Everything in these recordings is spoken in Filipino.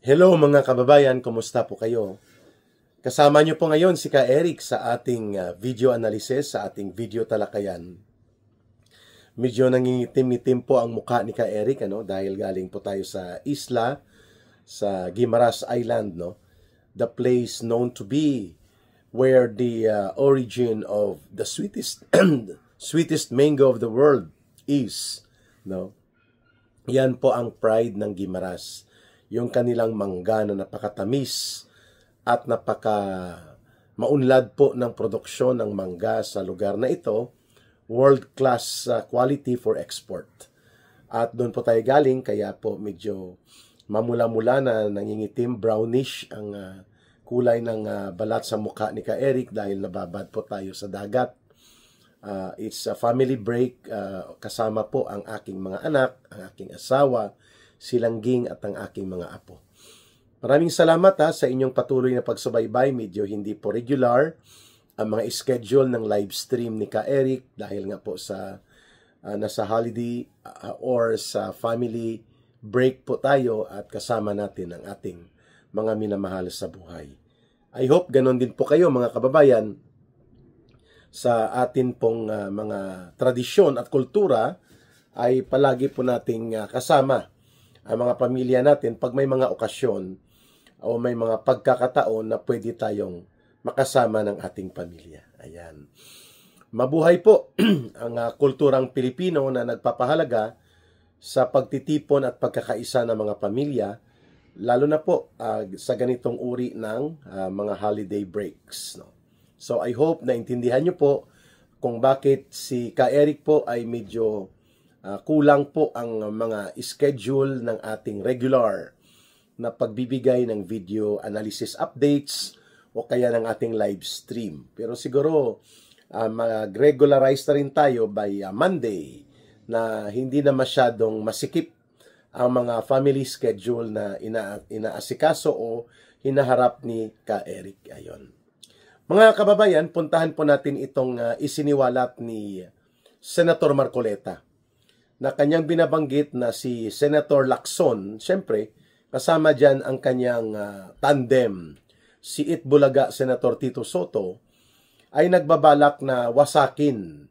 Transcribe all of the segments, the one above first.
Hello mga kababayan, kumusta po kayo? Kasama niyo po ngayon si Ka Eric sa ating video analysis, sa ating video talakayan. Medyo nangingitim-itim po ang mukha ni Ka Eric, dahil galing po tayo sa isla, sa Guimaras Island, the place known to be where the origin of the sweetest sweetest mango of the world is. Yan po ang pride ng Guimaras. Yung kanilang mangga na napakatamis at maunlad po ng produksyon ng mangga sa lugar na ito, world-class quality for export. At doon po tayo galing, kaya po medyo mamula-mula na nangingitim, brownish ang kulay ng balat sa mukha ni Ka Eric dahil nababad po tayo sa dagat. It's a family break, kasama po ang aking mga anak, ang aking asawa, si Langging at ang aking mga apo. Maraming salamat sa inyong patuloy na pagsubaybay. Medyo hindi po regular ang mga schedule ng live stream ni Ka Eric dahil nga po sa nasa holiday or sa family break po tayo at kasama natin ang ating mga minamahal sa buhay. I hope ganon din po kayo mga kababayan sa atin pong mga tradisyon at kultura ay palagi po nating kasama ang mga pamilya natin pag may mga okasyon o may mga pagkakataon na pwede tayong makasama ng ating pamilya. Ayan. Mabuhay po ang kulturang Pilipino na nagpapahalaga sa pagtitipon at pagkakaisa ng mga pamilya, lalo na po sa ganitong uri ng mga holiday breaks. So I hope na intindihan nyo po kung bakit si Ka Eric po ay medyo kulang po ang mga schedule ng ating regular na pagbibigay ng video analysis updates o kaya ng ating live stream. Pero siguro mag-regularize na rin tayo by Monday na hindi na masyadong masikip ang mga family schedule na inaasikaso o hinaharap ni Ka Eric. Ayon. Mga kababayan, puntahan po natin itong isiniwalat ni Senator Marcoleta na kanyang binabanggit na si Senator Lacson. Siyempre, kasama dyan ang kanyang tandem, si Itbulaga Senator Tito Soto, ay nagbabalak na wasakin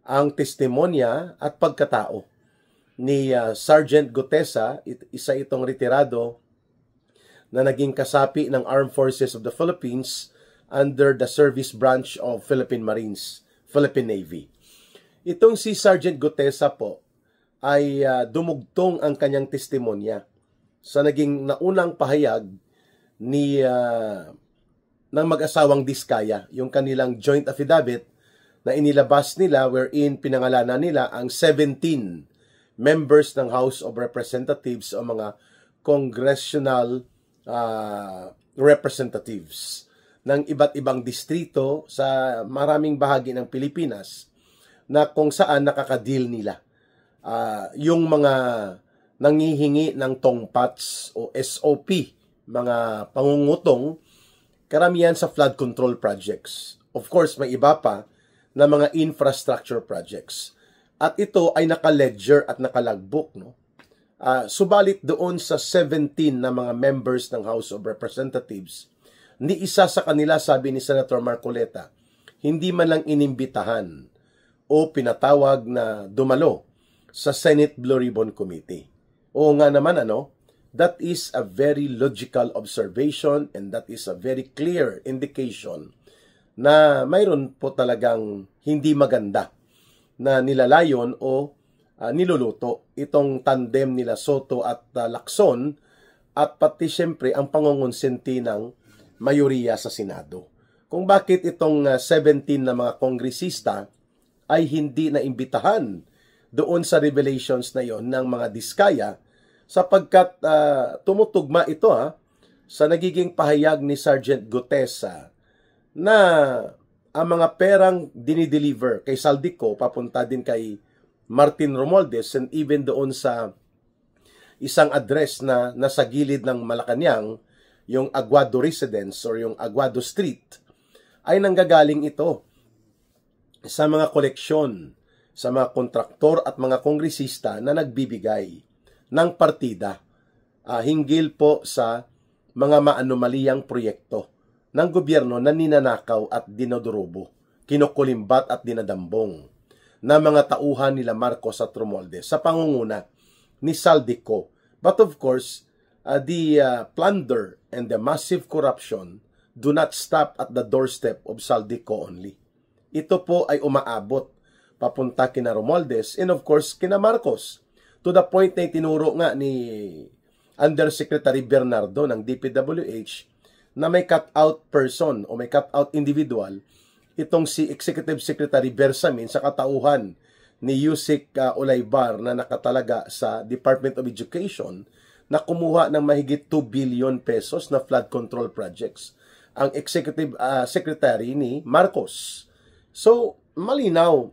ang testimonya at pagkatao ni Sergeant Gutesa, isa itong retirado na naging kasapi ng Armed Forces of the Philippines under the Service Branch of Philippine Marines, Philippine Navy. Itong si Sergeant Gutesa po ay dumugtong ang kanyang testimonya sa naging naunang pahayag ni ng mag-asawang Diskaya, yung kanilang joint affidavit na inilabas nila wherein pinangalanan nila ang 17 members ng House of Representatives o mga congressional representatives ng iba't ibang distrito sa maraming bahagi ng Pilipinas na kung saan nakakadil nila yung mga nangihingi ng tongpats o SOP, mga pangungutong, karamihan sa flood control projects. Of course, may iba pa na mga infrastructure projects. At ito ay naka-ledger at naka-logbook. Subalit doon sa 17 na mga members ng House of Representatives, ni isa sa kanila, sabi ni Senator Marcoleta, hindi man lang inimbitahan o pinatawag na dumalo sa Senate Blue Ribbon Committee. Oo nga naman, that is a very logical observation and that is a very clear indication na mayroon po talagang hindi maganda na nilalayon o niluluto itong tandem nila Soto at Lacson at pati siyempre ang pangungonsenti ng mayoriya sa Senado. Kung bakit itong 17 na mga kongresista ay hindi na imbitahan doon sa revelations na yon ng mga Diskaya sapagkat tumutugma ito sa nagiging pahayag ni Sergeant Gutesa na ang mga perang dinideliver kay Saldico papunta din kay Martin Romualdez and even doon sa isang address na nasa gilid ng Malacanang, yung Aguado Residence or yung Aguado Street, ay nanggagaling ito sa mga koleksyon sa mga kontraktor at mga kongresista na nagbibigay ng partida hinggil po sa mga maanomaliyang proyekto ng gobyerno na ninanakaw at dinodurubo, kinukulimbat at dinadambong na mga tauhan nila Marcos at Romualdez sa pangunguna ni Saldico. But of course, the plunder and the massive corruption do not stop at the doorstep of Saldico only. Ito po ay umaabot papunta kina Romualdez and of course kina Marcos, to the point na itinuro nga ni Undersecretary Bernardo ng DPWH na may cut-out person o may cut-out individual itong si Executive Secretary Bersamin sa katauhan ni Yusek Olaybar na nakatalaga sa Department of Education na kumuha ng mahigit 2 billion pesos na flood control projects. Ang Executive Secretary ni Marcos. So, malinaw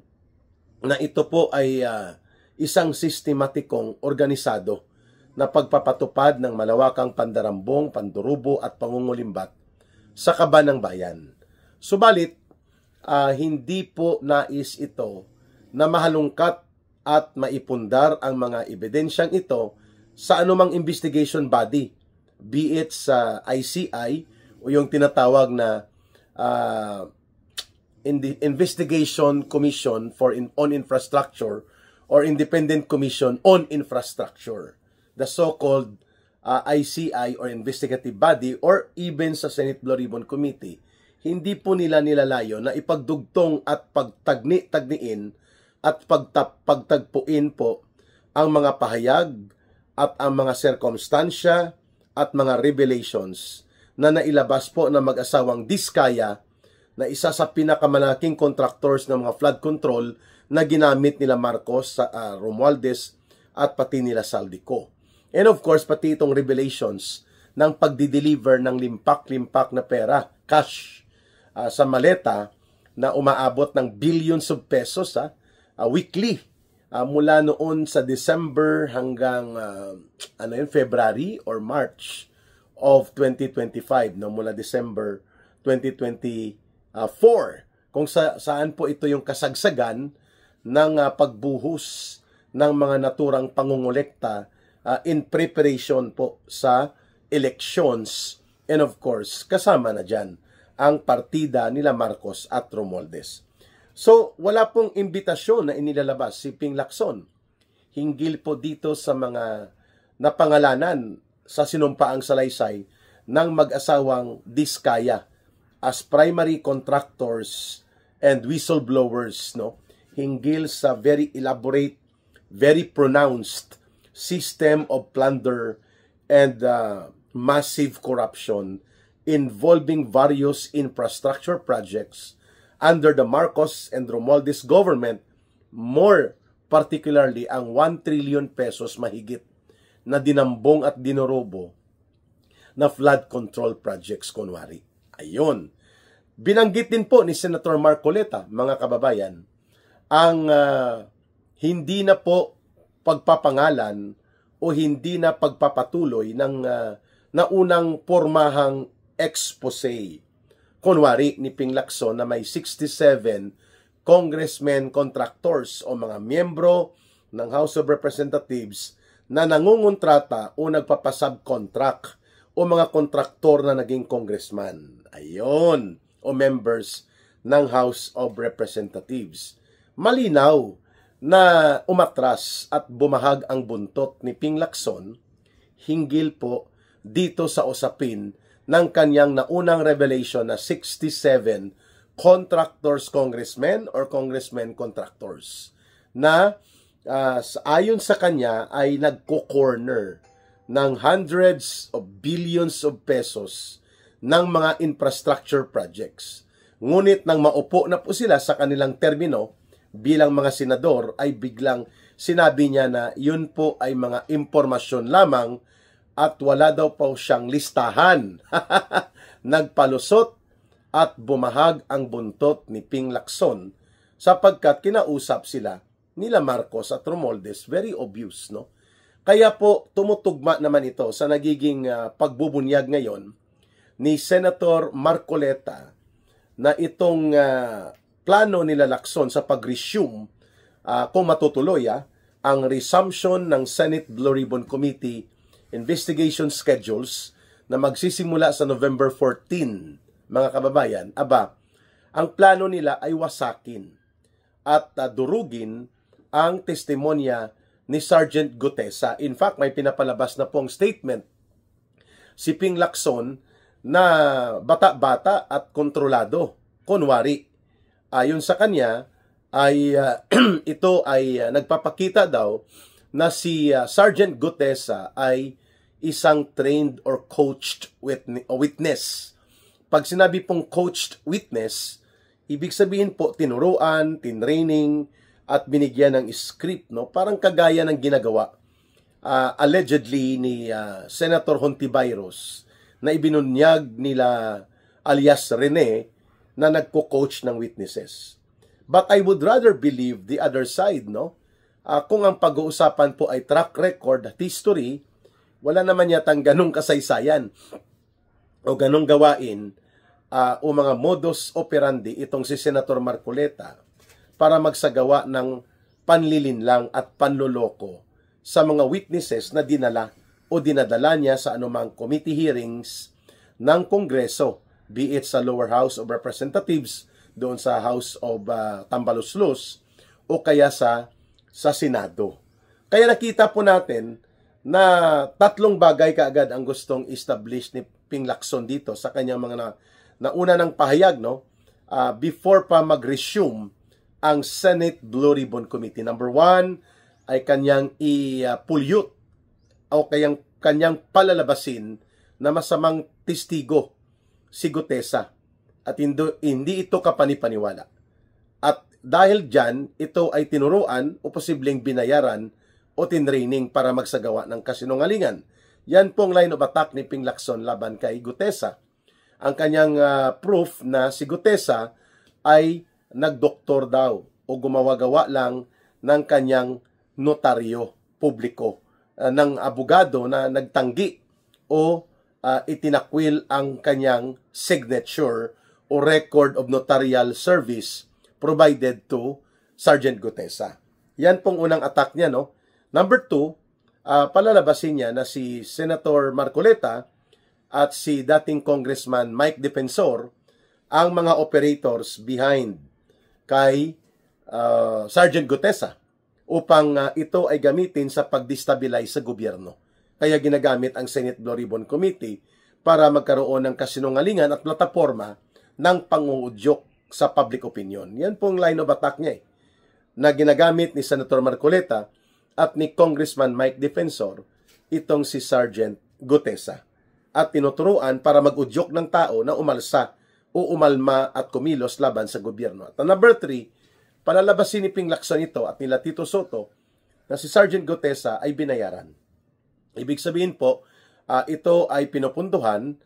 na ito po ay isang sistematikong organisado na pagpapatupad ng malawakang pandarambong, pandurubo at pangungulimbat sa kaban ng bayan. Subalit, hindi po nais ito na mahalungkat at maipundar ang mga ebidensyang ito sa anumang investigation body, be it sa ICI o yung tinatawag na in the Investigation Commission on Infrastructure or Independent Commission on Infrastructure, the so-called ICI or investigative body, or even sa Senate Blue Ribbon Committee. Hindi po nila nilalayo na ipagdugtong at pagtagni-tagniin at pagtagpuin po ang mga pahayag at ang mga sirkumstansya at mga revelations na nailabas po ng mag-asawang Diskaya na isa sa pinakamalaking contractors ng mga flood control na ginamit nila Marcos, Romualdez at pati nila Saldico. And of course, pati itong revelations ng pagdi-deliver ng limpak-limpak na pera, cash, sa maleta na umaabot ng billions of pesos weekly mula noon sa December hanggang February or March of 2025, no, mula December 2024, kung saan po ito yung kasagsagan ng pagbuhos ng mga naturang pangungulekta in preparation po sa elections, and of course kasama na dyan ang partida nila Marcos at Romualdez. So wala pong imbitasyon na inilalabas si Ping Lacson hinggil po dito sa mga napangalanan sa sinumpaang salaysay ng mag-asawang Diskaya as primary contractors and whistleblowers, no, hinggil sa very elaborate, very pronounced system of plunder and massive corruption involving various infrastructure projects under the Marcos and Romualdez government, more particularly ang 1 trillion pesos mahigit na dinambong at dinorobo na flood control projects kunwari. Ayun. Binanggit din po ni Senator Marcoleta, mga kababayan, ang hindi na po pagpapangalan o hindi na pagpapatuloy ng naunang pormahang expose, kunwari ni Ping Lacson, na may 67 congressmen contractors o mga miyembro ng House of Representatives na nangungontrata o nagpapasubcontract o mga kontraktor na naging congressman. Ayon, o members ng House of Representatives. Malinaw na umatras at bumahag ang buntot ni Ping Lacson hinggil po dito sa usapin ng kanyang naunang revelation na 67 contractors congressmen or congressmen contractors na ayon sa kanya ay nagko-corner ng hundreds of billions of pesos ng mga infrastructure projects. Ngunit nang maupo na po sila sa kanilang termino bilang mga senador ay biglang sinabi niya na yun po ay mga impormasyon lamang at wala daw po siyang listahan. Nagpalusot at bumahag ang buntot ni Ping Lacson sapagkat kinausap sila nila Marcos at Romualdez, very obvious, no? Kaya po tumutugma naman ito sa nagiging pagbubunyag ngayon ni Senator Marcoleta na itong plano nila Lacson sa pag-resume kung matutuloy ang resumption ng Senate Blue Ribbon Committee investigation schedules na magsisimula sa November 14, mga kababayan, ang plano nila ay wasakin at durugin ang testimonya ni Sergeant Gutesa. In fact, may pinapalabas na pong statement si Ping Lacson na bata-bata at kontrolado. Kunwari, ayon sa kanya, ay ito ay nagpapakita daw na si Sergeant Gutesa ay isang trained or coached witness. Pag sinabi pong coached witness, ibig sabihin po tinuruan, tinraining, at binigyan ng script, no? Parang kagaya ng ginagawa allegedly ni Senator Hontiveros na ibinunyag nila alias Rene na nagko-coach ng witnesses. But I would rather believe the other side, no? Kung ang pag-uusapan po ay track record at history, wala naman yatang ganong kasaysayan o ganong gawain o mga modus operandi itong si Senator Marcoleta para magsagawa ng panlilinlang at panloloko sa mga witnesses na dinala o dinadala niya sa anumang committee hearings ng Kongreso, be it sa lower house of representatives, doon sa House of Tambaluslos, o kaya sa Senado. Kaya nakita po natin na tatlong bagay kaagad ang gustong establish ni Ping Lacson dito sa kanyang mga nauna ng pahayag, no? Before pa mag-resume ang Senate Blue Ribbon Committee. Number 1 ay kanyang i-pollute o kanyang palalabasin na masamang testigo si Gutesa at hindi ito kapanipaniwala. At dahil dyan, ito ay tinuruan o posibleng binayaran o tinraining para magsagawa ng kasinungalingan. Yan pong line of attack ni Ping Lacson laban kay Gutesa. Ang kanyang proof na si Gutesa ay nagdoktor daw o gumawa-gawa lang ng kanyang notaryo publiko, ng abogado na nagtanggi o itinakwil ang kanyang signature o record of notarial service provided to Sergeant Gutesa. Yan pong unang attack niya, no? Number 2, palalabasin niya na si Senator Marcoleta at si dating Congressman Mike Defensor ang mga operators behind kay Sergeant Gutesa upang ito ay gamitin sa pag-destabilize sa gobyerno. Kaya ginagamit ang Senate Blue Ribbon Committee para magkaroon ng kasinungalingan at plataforma ng panguudyok sa public opinion. Yan pong line of attack niya na ginagamit ni Senator Marcoleta at ni Congressman Mike Defensor itong si Sergeant Gutesa at tinuturuan para mag-udyok ng tao na umalsa o umalma at kumilos laban sa gobyerno. At number 3, palalabasin ni Ping Lacson ito at nila Tito Soto na si Sergeant Gutesa ay binayaran. Ibig sabihin po, ito ay pinupunduhan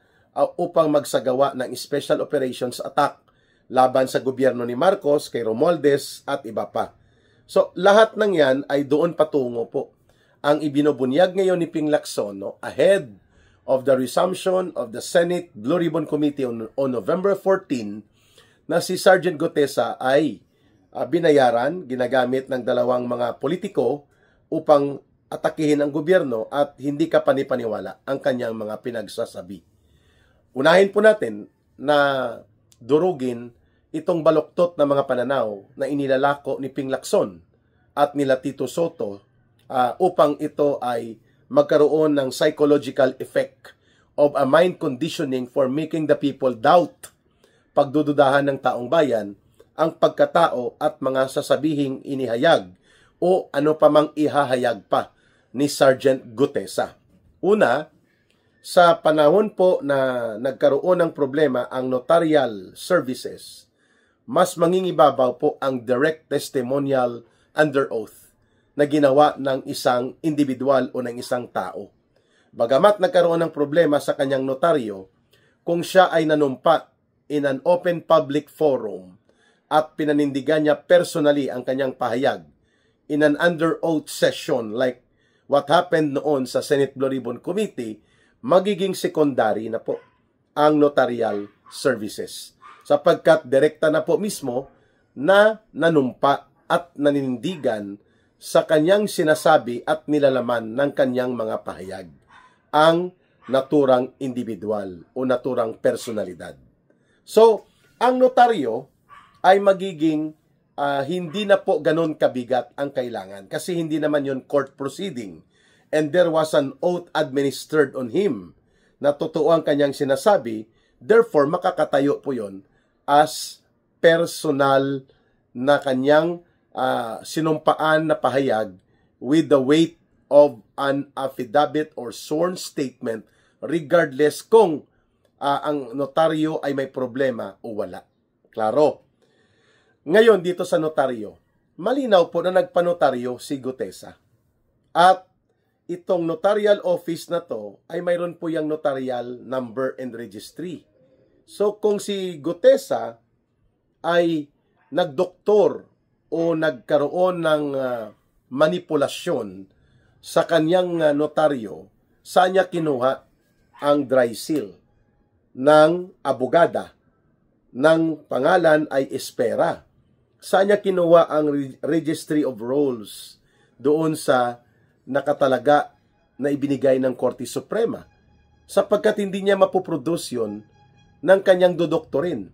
upang magsagawa ng special operations attack laban sa gobyerno ni Marcos, kay Romualdez at iba pa. So, lahat ng yan ay doon patungo po. Ang ibinubunyag ngayon ni Ping Lacson, no, ahead of the resumption of the Senate Blue Ribbon Committee on November 14, na si Sergeant Gutesa ay binayaran, ginagamit ng dalawang mga politiko upang atakihin ang gobyerno at hindi kapanipaniwala ang kanyang mga pinagsasabi. Unahin po natin na durugin itong baluktot na mga pananaw na inilalako ni Ping Lacson at nila Tito Soto upang ito ay magkaroon ng psychological effect of a mind conditioning for making the people doubt, pagdududahan ng taong bayan, ang pagkatao at mga sasabihing inihayag o ano pa mang ihahayag pa ni Sergeant Gutesa. Una, sa panahon po na nagkaroon ng problema ang notarial services, mas mangingibabaw po ang direct testimonial under oath na ginawa ng isang individual o ng isang tao. Bagamat nagkaroon ng problema sa kanyang notaryo, kung siya ay nanumpa in an open public forum at pinanindigan niya personally ang kanyang pahayag in an under oath session like what happened noon sa Senate Blue Ribbon Committee, magiging secondary na po ang notarial services. Sapagkat direkta na po mismo na nanumpa at naninindigan sa kanyang sinasabi at nilalaman ng kanyang mga pahayag. Ang naturang individual o naturang personalidad. So, ang notaryo ay magiging hindi na po ganun kabigat ang kailangan kasi hindi naman yon court proceeding and there was an oath administered on him na totoo ang kanyang sinasabi, therefore makakatayo po yon as personal na kanyang sinumpaan na pahayag with the weight of an affidavit or sworn statement regardless kung ang notaryo ay may problema o wala. Klaro. Ngayon dito sa notaryo, malinaw po na nagpanotaryo si Gutesa. At itong notarial office na to ay mayroon po yung notarial number and registry. So kung si Gutesa ay nagdoktor o nagkaroon ng manipulasyon sa kanyang notaryo, saan niya kinuha ang dry seal ng abogada ng pangalan ay Espera? Saan niya kinuha ang Registry of Roles doon sa nakatalaga na ibinigay ng Korte Suprema? Sapagkat hindi niya mapuproduce yun ng kanyang dodoktorin.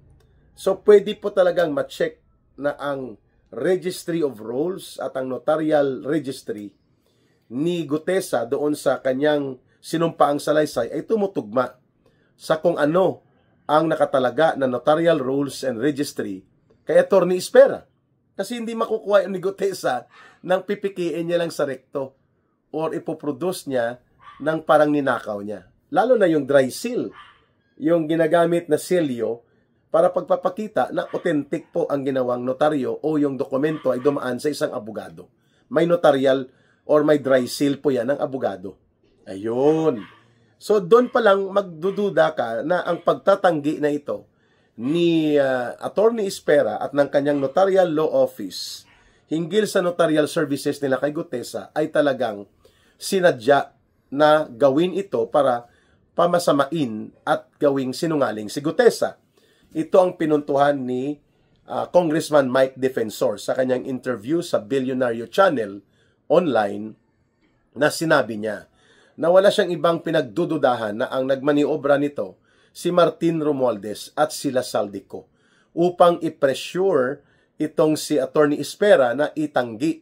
So pwede po talagang ma-check na ang Registry of Roles at ang Notarial Registry ni Gutesa doon sa kanyang sinumpaang salaysay ay tumutugma sa kung ano ang nakatalaga na Notarial Rules and Registry kay Atty. Espera. Kasi hindi makukuha ni Gutesa nang pipikiin niya lang sa rekto or ipoproduce niya ng parang ninakaw niya. Lalo na yung dry seal, yung ginagamit na selyo para pagpapakita na authentic po ang ginawang notaryo o yung dokumento ay dumaan sa isang abogado. May notarial or may dry seal po yan ng abogado. Ayun. So doon pa lang magdududa ka na ang pagtatanggi na ito ni Atty. Espera at ng kanyang Notarial Law Office hinggil sa notarial services nila kay Gutesa ay talagang sinadya na gawin ito para pamasamain at gawing sinungaling si Gutesa. Ito ang pinuntuhan ni Congressman Mike Defensor sa kanyang interview sa Billionaire Channel online na sinabi niya na wala siyang ibang pinagdududahan na ang nagmaniobra nito si Martin Romualdez at sila Saldico upang i-pressure itong si Atty. Espera na itanggi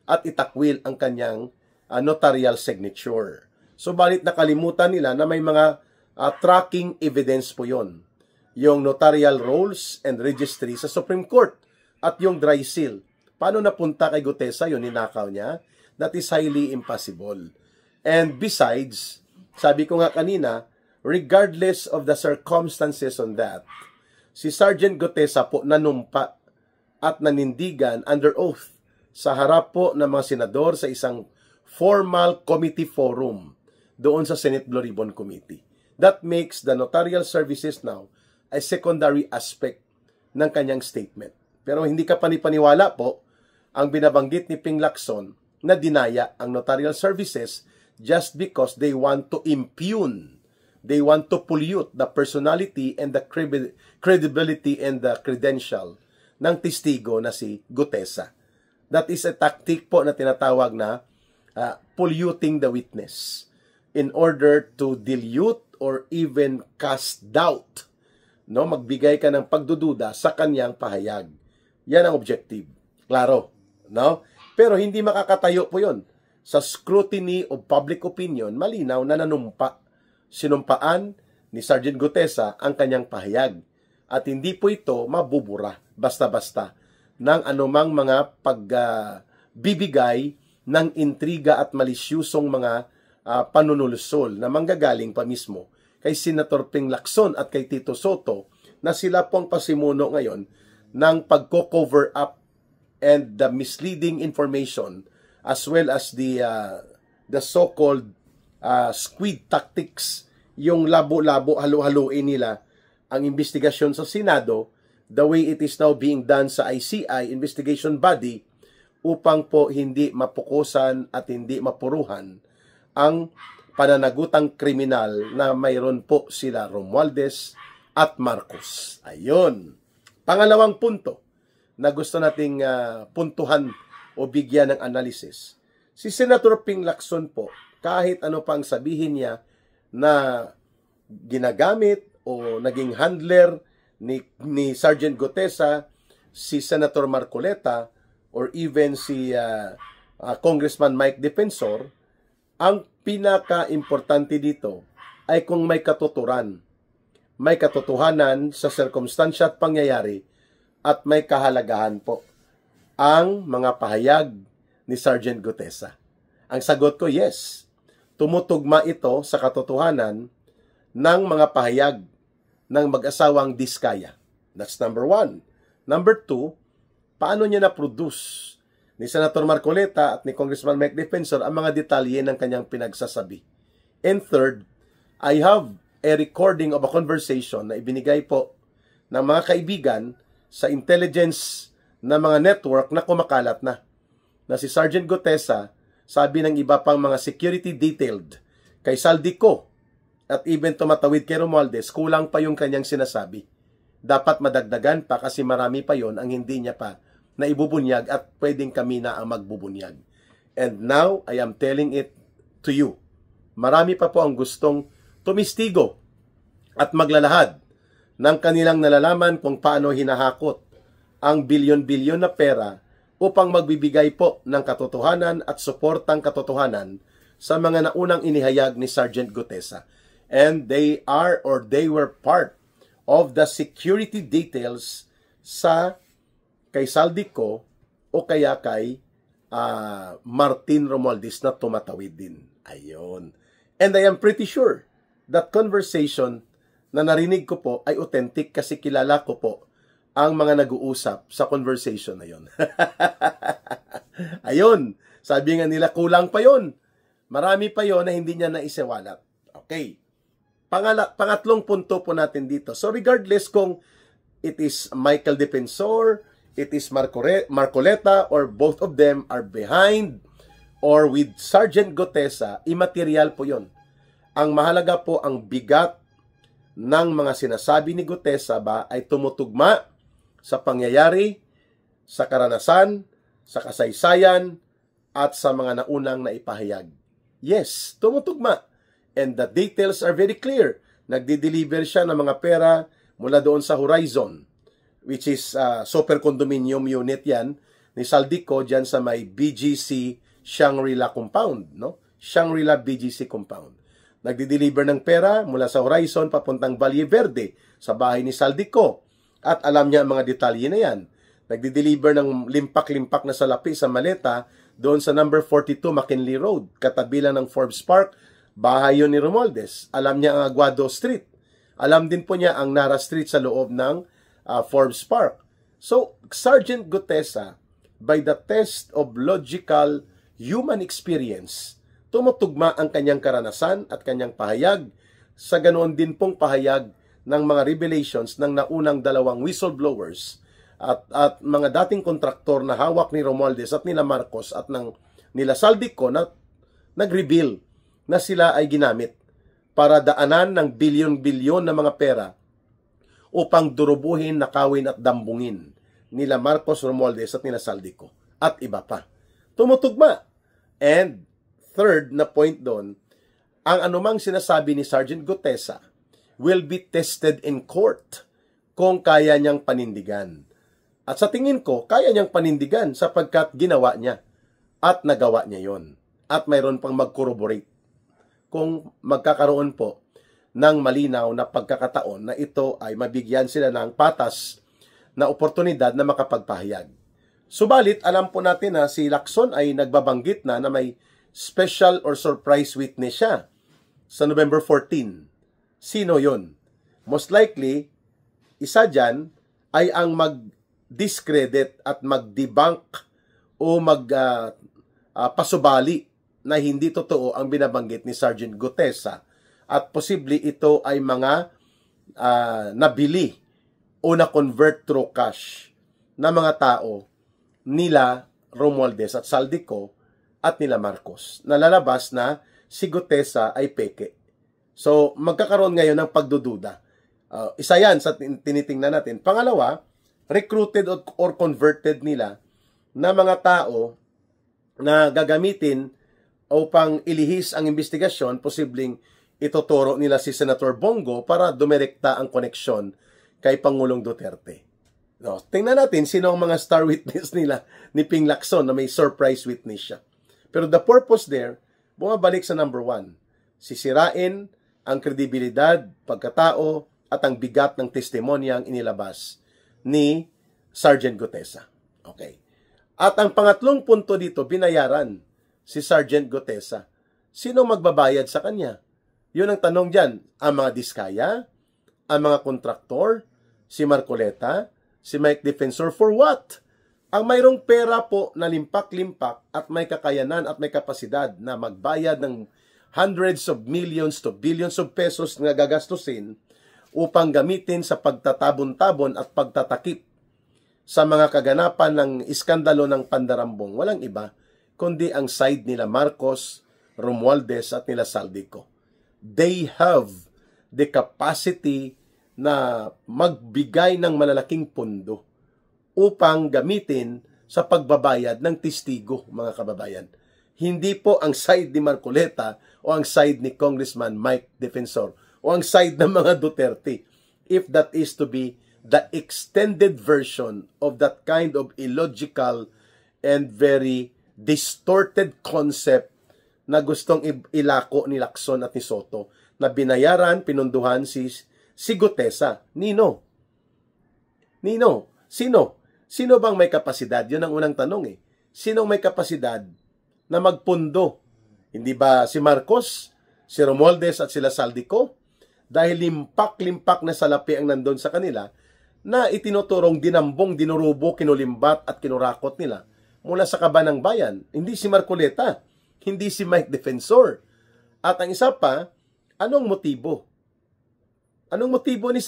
at itakwil ang kanyang notarial signature. So balit nakalimutan nila na may mga tracking evidence po yon. Yung notarial rolls and registry sa Supreme Court at yung dry seal. Paano napunta kay Gutesa yun? Ninakaw niya? That is highly impossible. And besides, sabi ko nga kanina, regardless of the circumstances on that, si Sergeant Gutesa po nanumpa at nanindigan under oath sa harap po ng mga senador sa isang formal committee forum doon sa Senate Blue Ribbon Committee. That makes the notarial services now a secondary aspect ng kanyang statement. Pero hindi ka panipaniwala po ang binabanggit ni Ping Lacson na dinaya ang notarial services just because they want to impugn. They want to pollute the personality and the credibility and the credential ng testigo na si Gutesa. That is a tactic po na tinatawag na polluting the witness in order to dilute or even cast doubt. No, magbigay ka ng pagdududa sa kanyang pahayag. Yan ang objective. Klaro, no? Pero hindi makakatayo po 'yon. Sa scrutiny of public opinion, malinaw na sinumpaan ni Sergeant Gutesa ang kanyang pahayag. At hindi po ito mabubura basta-basta ng anumang mga pagbibigay ng intriga at malisyusong mga panunulusol na manggagaling pa mismo kay Senator Ping Lacson at kay Tito Soto na sila pong pasimuno ngayon ng pagko-cover up and the misleading information as well as the so-called squid tactics, yung labo-labo, halo-haloin nila ang investigasyon sa Senado the way it is now being done sa ICI, investigation body, upang po hindi mapukusan at hindi mapuruhan ang pananagutang kriminal na mayroon po sila Romualdez at Marcos. Ayun. Pangalawang punto na gusto nating puntuhan o bigyan ng analysis. Si Senator Ping Lacson po, kahit ano pang sabihin niya na ginagamit o naging handler ni Sergeant Gutesa, si Senator Marcoleta, or even si Congressman Mike Defensor, ang pinaka-importante dito ay kung may katuturan, may katotohanan sa sirkumstansya at pangyayari, at may kahalagahan po ang mga pahayag ni Sergeant Gutesa. Ang sagot ko, yes. Tumutugma ito sa katotohanan ng mga pahayag ng mag-asawang Diskaya. That's number 1. Number 2, paano niya na-produce ni Senator Marcoleta at ni Congressman Mike Defensor ang mga detalye ng kanyang pinagsasabi. And third, I have a recording of a conversation na ibinigay po ng mga kaibigan sa intelligence na mga network na kumakalat na si Sergeant Gutesa, sabi ng iba pang mga security detailed kay Saldico at even tumatawid kay Romualdez, kulang pa yung kanyang sinasabi. Dapat madagdagan pa kasi marami pa yon ang hindi niya pa na ibubunyag at pwedeng kami na ang magbubunyag. And now, I am telling it to you. Marami pa po ang gustong tumistigo at maglalahad ng kanilang nalalaman kung paano hinahakot ang bilyon-bilyon na pera upang magbibigay po ng katotohanan at suportang katotohanan sa mga naunang inihayag ni Sergeant Gutesa. And they were part of the security details sa kay Saldico o kaya kay Martin Romualdez na tumatawid din. Ayun. And I am pretty sure that conversation na narinig ko po ay authentic kasi kilala ko po ang mga nag-uusap sa conversation na yon. Ayun. Sabi nga nila, kulang pa yon. Marami pa yon na hindi niya naisiwalat. Okay. Pangatlong punto po natin dito. So regardless kung it is Michael Defensor, it is Marcoleta, or both of them are behind or with Sergeant Gutesa, immaterial po yon. Ang mahalaga po ang bigat ng mga sinasabi ni Gutesa ba ay tumutugma sa pangyayari, sa karanasan, sa kasaysayan, at sa mga naunang naipahayag. Yes, tumutugma. And the details are very clear. Nagdi-deliver siya ng mga pera mula doon sa Horizon, which is super condominium unit yan, ni Saldico dyan sa may BGC Shangri-La compound, no? Shangri-La BGC compound. Nagdi-deliver ng pera mula sa Horizon papuntang Valle Verde sa bahay ni Saldico. At alam niya ang mga detalye na yan. Nagdi-deliver ng limpak-limpak na salapi sa maleta doon sa number 42 McKinley Road, katabi lang ng Forbes Park, bahay yun ni Romualdez. Alam niya ang Aguado Street. Alam din po niya ang Nara Street sa loob ng Forbes Park. So, Sergeant Gutesa, by the test of logical human experience, tumutugma ang kanyang karanasan at kanyang pahayag sa ganoon din pong pahayag ng mga revelations ng naunang dalawang whistleblowers at mga dating kontraktor na hawak ni Romualdez at nila Marcos at nila Saldico na nag-reveal na sila ay ginamit para daanan ng bilyon-bilyon na mga pera upang durubuhin, nakawin at dambungin nila Marcos, Romualdez at nila Saldico at iba pa. Tumutugma. And third na point doon, ang anumang sinasabi ni Sergeant Gutesa will be tested in court kung kaya niyang panindigan. At sa tingin ko, kaya niyang panindigan sapagkat ginawa niya at nagawa niya yon. At mayroon pang mag-corroborate kung magkakaroon po ng malinaw na pagkakataon na ito ay mabigyan sila ng patas na oportunidad na makapagpahayag. Subalit, alam po natin na si Lacson ay nagbabanggit na may special or surprise witness siya sa November 14. Sino yon? Most likely, isa dyan ay ang mag-discredit at mag-debunk o pasubali na hindi totoo ang binabanggit ni Sergeant Gutesa at posible ito ay mga nabili o na-convert through cash na mga tao nila Romualdez at Saldico at nila Marcos. Nalalabas na si Gutesa ay peke. So, magkakaroon ngayon ng pagdududa. Isa yan sa tinitingnan natin. Pangalawa, recruited or converted nila na mga tao na gagamitin upang ilihis ang investigasyon, posibleng ituturo nila si Senator Bongo para dumirekta ang koneksyon kay Pangulong Duterte. No, tingnan natin sino ang mga star witness nila ni Ping Lacson na may surprise witness siya. Pero the purpose there, bumabalik sa number 1. Sisirain ang kredibilidad, pagkatao, at ang bigat ng testimonyang inilabas ni Sergeant Gutesa. Okay. At ang pangatlong punto dito, binayaran si Sergeant Gutesa. Sino magbabayad sa kanya? Yun ang tanong dyan. Ang mga diskaya? Ang mga kontraktor? Si Marcoleta? Si Mike Defensor? For what? Ang mayroong pera po na limpak-limpak at may kakayanan at may kapasidad na magbayad ng hundreds of millions to billions of pesos na gagastusin upang gamitin sa pagtatabon-tabon at pagtatakip sa mga kaganapan ng iskandalo ng Pandarambong. Walang iba kundi ang side nila Marcos, Romualdez at nila Saldico. They have the capacity na magbigay ng malalaking pondo upang gamitin sa pagbabayad ng testigo, mga kababayan. Hindi po ang side ni Marcoleta o ang side ni Congressman Mike Defensor o ang side ng mga Duterte. If that is to be the extended version of that kind of illogical and very distorted concept na gustong ilako ni Lacson at ni Soto na binayaran, pinunduhan si Gutesa. Nino? Sino bang may kapasidad? Yun ang unang tanong eh. Sino may kapasidad na magpundo? Hindi ba si Marcos, si Romualdez at sila Saldico? Dahil limpak-limpak na salapi ang nandun sa kanila na itinuturong dinambong, dinurubo, kinulimbat at kinurakot nila mula sa kaban ng bayan. Hindi si Marcoleta, hindi si Mike Defensor. At ang isa pa, anong motibo? Anong motibo ni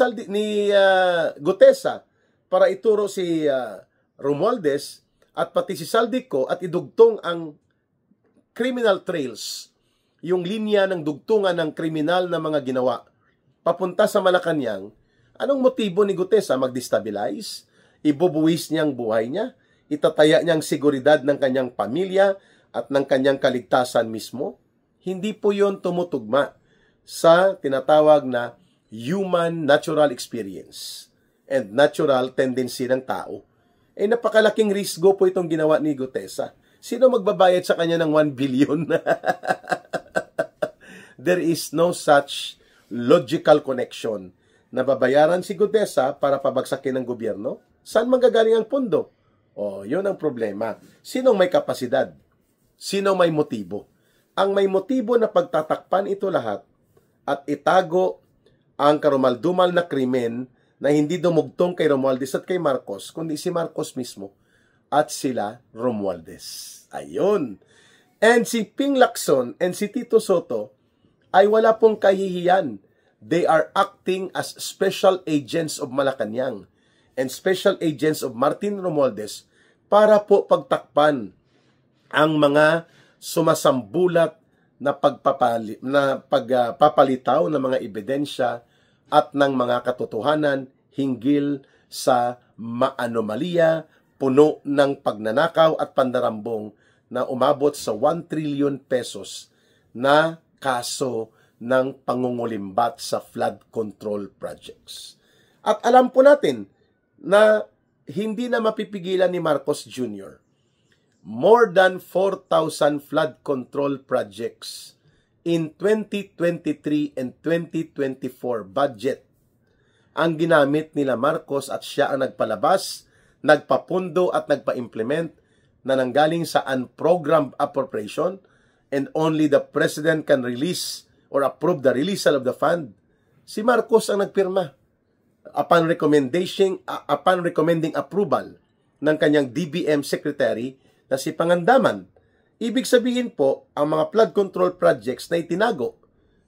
Gutesa para ituro si Romualdez at pati si Saldico at idugtong ang criminal trails, yung linya ng dugtungan ng kriminal na mga ginawa papunta sa Malacanang? Anong motibo ni Gutesa? Mag-destabilize? Ibubuwis niyang buhay niya? Itataya niyang seguridad ng kanyang pamilya at ng kanyang kaligtasan mismo? Hindi po yon tumutugma sa tinatawag na human natural experience and natural tendency ng tao. Eh napakalaking risgo po itong ginawa ni Gutesa. Sino magbabayad sa kanya ng 1 billion? There is no such logical connection na babayaran si Gutesa para pabagsakin ng gobyerno. Saan manggagaling ang pondo? O, yun ang problema. Sinong may kapasidad? Sino may motibo? Ang may motibo na pagtatakpan ito lahat at itago ang karumaldumal na krimen na hindi dumugtong kay Romualdez at kay Marcos, kundi si Marcos mismo at sila Romualdez. Ayun. And si Ping Lacson and si Tito Soto ay wala pong kahihiyan. They are acting as special agents of Malacanang and special agents of Martin Romualdez para po pagtakpan ang mga sumasambulat na pagpapalitaw ng mga ebidensya at ng mga katotohanan hinggil sa maanomalya, puno ng pagnanakaw at pandarambong na umabot sa 1 trillion pesos na kaso ng pangungulimbat sa flood control projects. At alam po natin na hindi na mapipigilan ni Marcos Jr. More than 4,000 flood control projects in 2023 and 2024 budget ang ginamit nila Marcos at siya ang nagpalabas, nagpapundo at nagpa-implement na nanggaling sa unprogrammed appropriation and only the President can release or approve the release of the fund. Si Marcos ang nagpirma upon recommending approval ng kanyang DBM Secretary na si Pangandaman. Ibig sabihin po, ang mga flood control projects na itinago,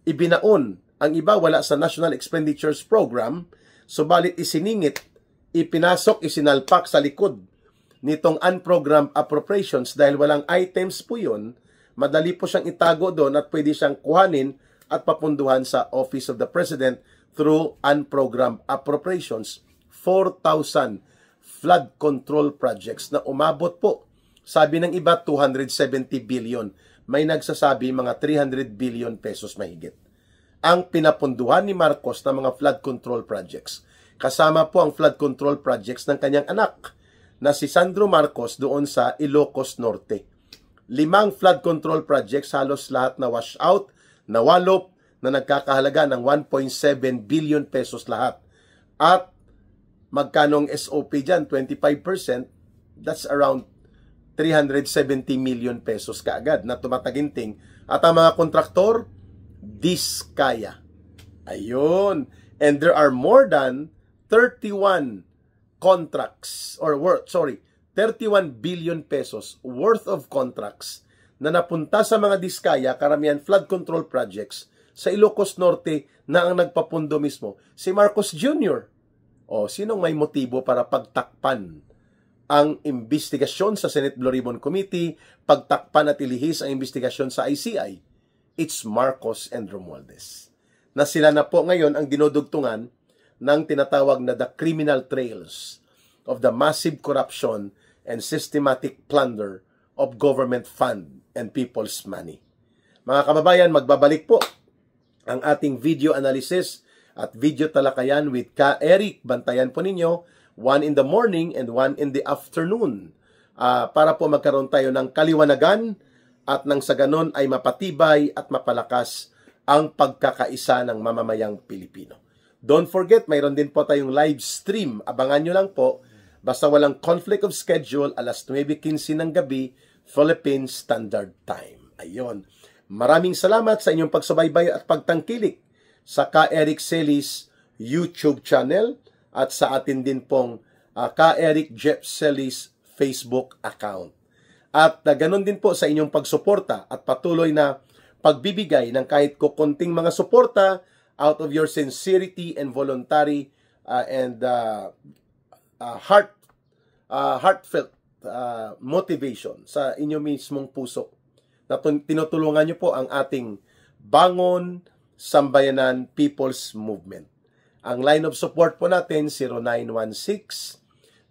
ibinaon, ang iba wala sa National Expenditures Program, subalit isiningit, ipinasok, isinalpak sa likod nitong unprogrammed appropriations dahil walang items po yun, madali po siyang itago doon at pwede siyang kuhanin at papunduhan sa Office of the President through unprogrammed appropriations. 4,000 flood control projects na umabot po. Sabi ng iba, 270 billion. May nagsasabi mga 300 billion pesos mahigit. ang pinapunduhan ni Marcos ng mga flood control projects. Kasama po ang flood control projects ng kanyang anak na si Sandro Marcos doon sa Ilocos Norte. 5 flood control projects, halos lahat na wash out, nawalop, na nagkakahalaga ng 1.7 billion pesos lahat. At magkanong SOP dyan, 25%, that's around 370 million pesos kaagad na tumataginting. At ang mga kontraktor, Diskaya. Ayun. And there are more than 31 contracts, 31 billion pesos worth of contracts na napunta sa mga Diskaya, karamihan flood control projects, sa Ilocos Norte na ang nagpapundo mismo, si Marcos Jr. O, sinong may motibo para pagtakpan ang investigasyon sa Senate Blue Ribbon Committee, pagtakpan at ilihis ang investigasyon sa ICI? It's Marcos and Romualdez. Na sila na po ngayon ang dinudugtungan ng tinatawag na the criminal trails of the massive corruption and systematic plunder of government fund and people's money. Mga kababayan, magbabalik po ang ating video analysis at video talakayan with Ka Eric. Bantayan po ninyo, 1 in the morning and 1 in the afternoon, para po magkaroon tayo ng kaliwanagan at nang sa ganon ay mapatibay at mapalakas ang pagkakaisa ng mamamayang Pilipino. Don't forget, mayroon din po tayong live stream. Abangan nyo lang po, basta walang conflict of schedule, alas 9:15 ng gabi, Philippine Standard Time. Ayun. Maraming salamat sa inyong pagsubaybay at pagtangkilik sa Ka Eric Celis YouTube channel at sa atin din pong Ka Eric Jeff Celis Facebook account. At ganon din po sa inyong pagsuporta at patuloy na pagbibigay ng kahit kukunting mga suporta out of your sincerity and voluntary and heartfelt motivation sa inyong mismong puso na tinutulungan nyo po ang ating Bangon Sambayanan People's Movement. Ang line of support po natin,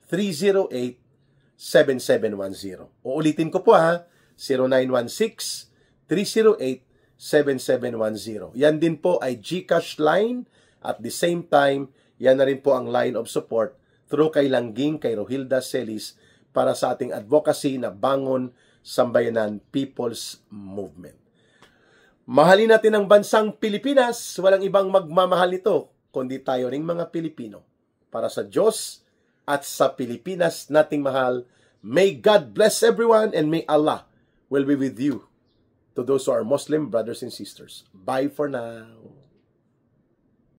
0916-308-7710. Uulitin ko po ha, 0916-308-7710. Yan din po ay GCash line. At the same time, yan na rin po ang line of support through kay Langging, kay Rohilda Celis para sa ating advocacy na Bangon Sambayanan People's Movement. Mahalin natin ang bansang Pilipinas. Walang ibang magmamahal nito kundi tayo ring mga Pilipino. Para sa Diyos at sa Pilipinas nating mahal, may God bless everyone and may Allah will be with you. To those who are Muslim brothers and sisters. Bye for now.